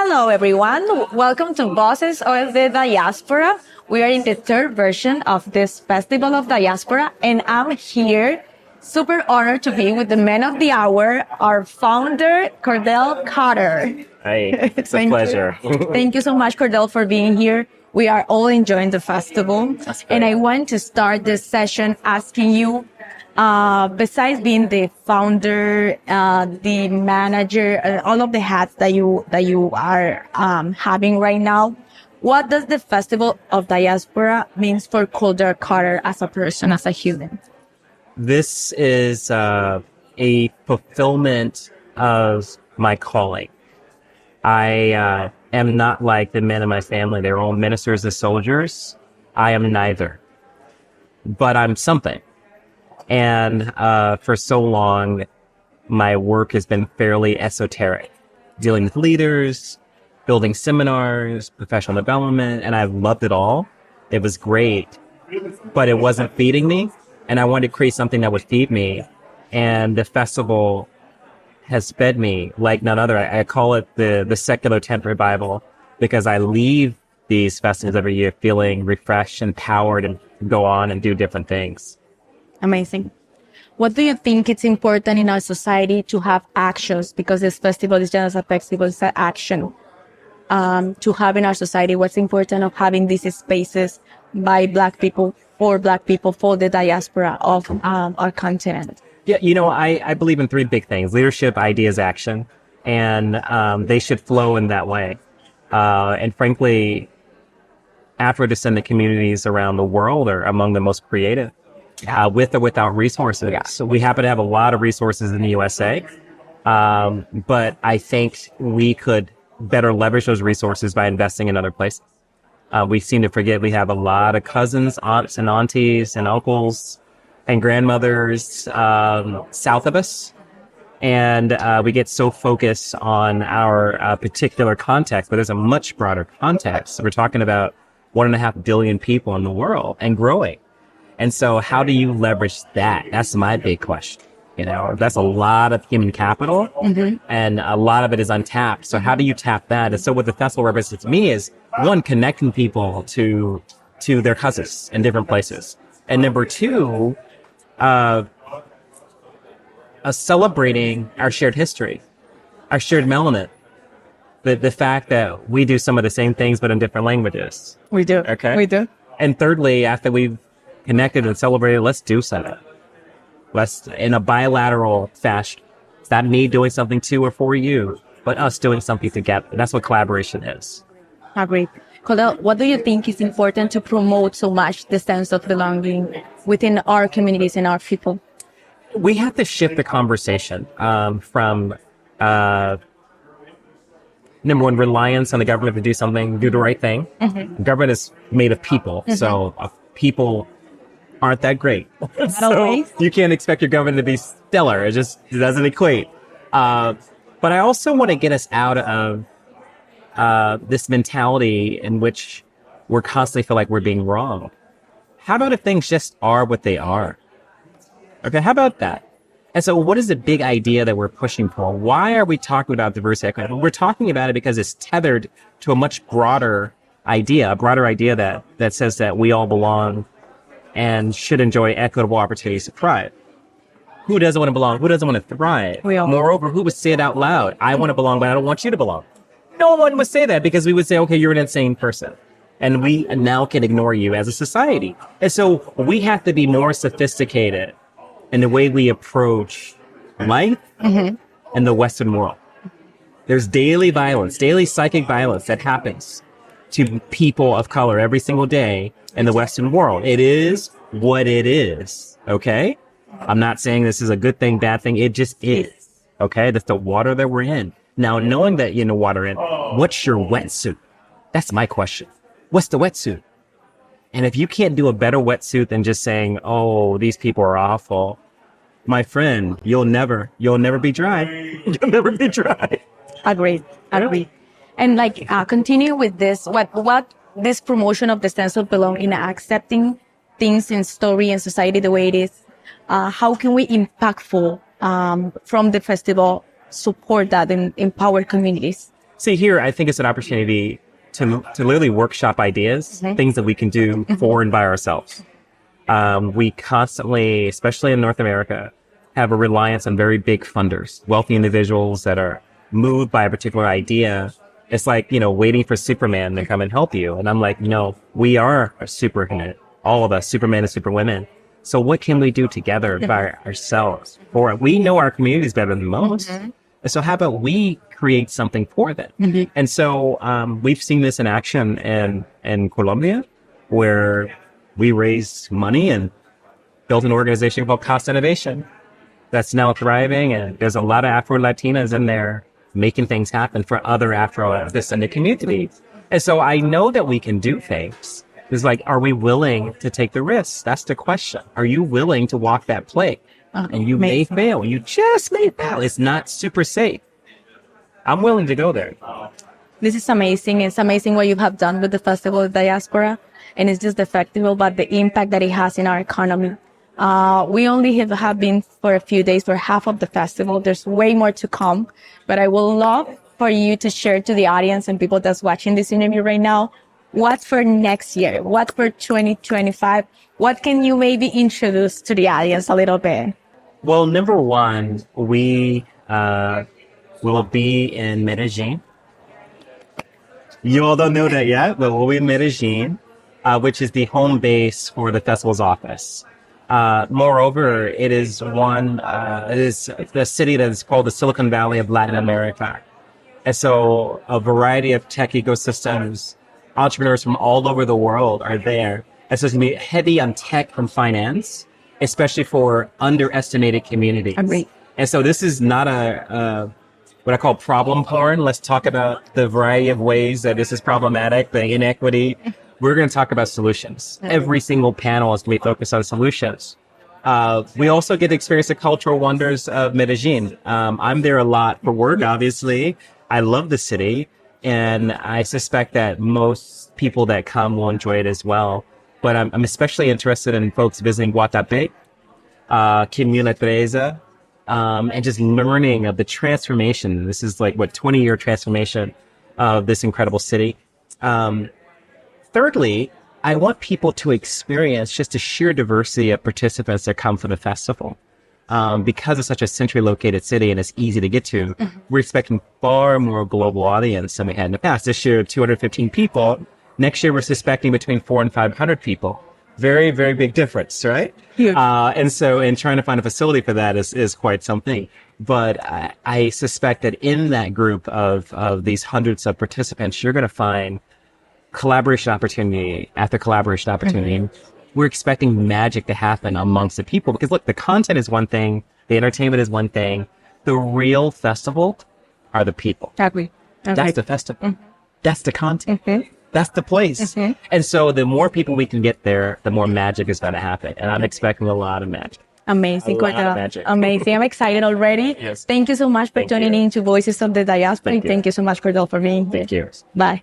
Hello, everyone. Welcome to Voces of the Diaspora. We are in the third version of this Festival of Diaspora, and I'm here, super honored to be with the man of the hour, our founder, Cordell Carter. Hey, it's a pleasure. Thank you so much, Cordell, for being here. We are all enjoying the festival. And I want to start this session asking you, besides being the founder, the manager, all of the hats that you are having right now, what does the Festival of Diaspora means for Cordell Carter as a person, as a human? This is a fulfillment of my calling. I am not like the men in my family. They're all ministers and soldiers. I am neither. But I'm something. And for so long, my work has been fairly esoteric, dealing with leaders, building seminars, professional development, and I've loved it all. It was great, but it wasn't feeding me, and I wanted to create something that would feed me. And the festival has fed me like none other. I call it the secular tent revival because I leave these festivals every year feeling refreshed, empowered, and go on and do different things. Amazing. What do you think it's important in our society to have actions? Because this festival is just a festival, it's an action. To have in our society, what's important of having these spaces by Black people, for the diaspora of our continent? Yeah, I believe in three big things: leadership, ideas, action, and they should flow in that way. And frankly, Afro-descendant communities around the world are among the most creative, with or without resources. Yeah. So we happen to have a lot of resources in the USA, but I think we could better leverage those resources by investing in other places. We seem to forget we have a lot of cousins, aunts and aunties and uncles and grandmothers south of us. And we get so focused on our particular context, but there's a much broader context. We're talking about 1.5 billion people in the world and growing. And so how do you leverage that? That's my big question. That's a lot of human capital, and a lot of it is untapped. So how do you tap that? And so what the festival represents to me is, one, connecting people to their cousins in different places. And number two, celebrating our shared history, our shared melanin. The fact that we do some of the same things, but in different languages. We do. Okay. We do. And thirdly, after we've connected and celebrated, let's do something. Let's, in a bilateral fashion. It's not me doing something to or for you, but us doing something together. That's what collaboration is. Agree. Cordell, what do you think is important to promote so much the sense of belonging within our communities and our people? We have to shift the conversation from number one, reliance on the government to do something, do the right thing. The government is made of people, so people aren't that great. So you can't expect your government to be stellar. It doesn't equate. But I also want to get us out of this mentality in which we're constantly feel like we're being wrong. How about if things just are what they are? Okay, how about that? And so what is the big idea that we're pushing for? Why are we talking about diversity equity? We're talking about it because it's tethered to a much broader idea, that says that we all belong and should enjoy equitable opportunities to thrive. Who doesn't want to belong? Who doesn't want to thrive? Moreover, who would say it out loud? I want to belong, but I don't want you to belong. No one would say that, because we would say, okay, you're an insane person. And we now can ignore you as a society. And so we have to be more sophisticated in the way we approach life in the Western world. There's daily violence, daily psychic violence that happens to people of color every single day in the Western world. It is what it is, okay? I'm not saying this is a good thing, bad thing. It just is, okay? That's the water that we're in. Now, knowing that you're in the water in, what's your wetsuit? That's my question. What's the wetsuit? And if you can't do a better wetsuit than just saying, oh, these people are awful, my friend, you'll never be dry. You'll never be dry. Agreed. And continue with this, what this promotion of the sense of belonging, accepting things in story and society the way it is. How can we impactful from the festival support that and empower communities? See, here, I think it's an opportunity to literally workshop ideas, things that we can do for and by ourselves. We constantly, especially in North America, have a reliance on very big funders, wealthy individuals that are moved by a particular idea. It's like, waiting for Superman to come and help you. And I'm like, we are a superhuman, all of us, Superman and Superwomen. So what can we do together by ourselves? We know our communities better than most. And so how about we create something for them? And so we've seen this in action in Colombia, where we raised money and built an organization called Cost Innovation that's now thriving. And there's a lot of Afro-Latinas in there making things happen for other Afro-descendant communities. And so I know that we can do things. It's like, are we willing to take the risks? That's the question. Are you willing to walk that plank? And you may fail. You just may fail. It's not super safe. I'm willing to go there. This is amazing. It's amazing what you have done with the Festival of Diaspora. And it's just the festival, but the impact that it has in our economy. We only have been for a few days for half of the festival. There's way more to come, but I would love for you to share to the audience and people that's watching this interview right now, what's for next year? What's for 2025? What can you maybe introduce to the audience a little bit? Well, number one, we will be in Medellin. You all don't know that yet, but we'll be in Medellin, which is the home base for the festival's office. Moreover, it is the city that is called the Silicon Valley of Latin America. And so a variety of tech ecosystems, entrepreneurs from all over the world are there. And so it's going to be heavy on tech and finance, especially for underestimated communities. Agreed. And so this is not what I call problem porn. Let's talk about the variety of ways that this is problematic, the inequity. We're going to talk about solutions. Every single panel is going to be focused on solutions. We also get to experience the cultural wonders of Medellin. I'm there a lot for work, obviously. I love the city, and I suspect that most people that come will enjoy it as well. But I'm especially interested in folks visiting Guatapé, Comuna Teresa, and just learning of the transformation. This is 20-year transformation of this incredible city. Thirdly, I want people to experience just the sheer diversity of participants that come for the festival. Because it's such a centrally located city and it's easy to get to, we're expecting far more global audience than we had in the past. This year, 215 people. Next year, we're suspecting between 400 and 500 people. Very, very big difference, right? Huge. And trying to find a facility for that is quite something. But I suspect that in that group of these hundreds of participants, you're going to find collaboration opportunity after collaboration opportunity. We're expecting magic to happen amongst the people because look, the content is one thing, the entertainment is one thing. The real festival are the people. Exactly. That's the festival. That's the content. That's the place. And so the more people we can get there, the more magic is going to happen. And I'm expecting a lot of magic. Amazing, Cordell. Amazing. I'm excited already. Yes. Thank you so much for tuning in to Voices of the Diaspora. Thank you so much, Cordell, for being here. Thank you. Bye.